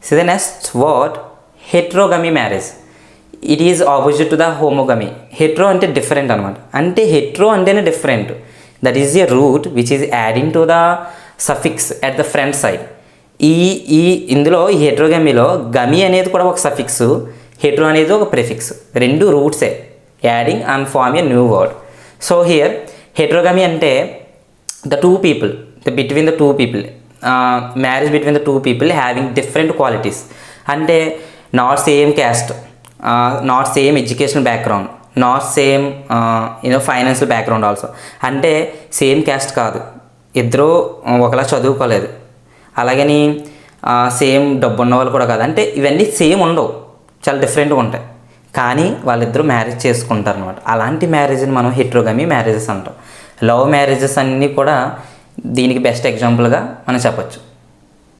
So the next word heterogamy marriage. It is opposite to the homogamy. Hetero అంటే different అనమాట. అంటే hetero అంటేనే different. That is a root which is adding to the suffix at the front side. ఈ ఇందులో ఈ హెట్రోగమీలో గమి అనేది కూడా ఒక సఫిక్స్, హెట్రో అనేది ఒక ప్రిఫిక్స్, రెండు రూట్సే adding and form a new word. So here heterogamy అంటే the two people, between the two people, marriage between the two people having different qualities. అంటే not same caste, not same educational background, not same financial background also. అంటే same caste కాదు, ఇద్దరు ఒకలా చదువుకోలేదు, అలాగని same డబ్బు ఉన్న వాళ్ళు కూడా కాదు. అంటే ఇవన్నీ సేమ్ ఉండవు, చాలా డిఫరెంట్గా ఉంటాయి, కానీ వాళ్ళిద్దరూ మ్యారేజ్ చేసుకుంటారు అనమాట. అలాంటి మ్యారేజ్ని మనం హెట్రోగమీ మ్యారేజెస్ అంటాం. లవ్ మ్యారేజెస్ అన్నీ కూడా దీనికి బెస్ట్ ఎగ్జాంపుల్గా మనం చెప్పచ్చు.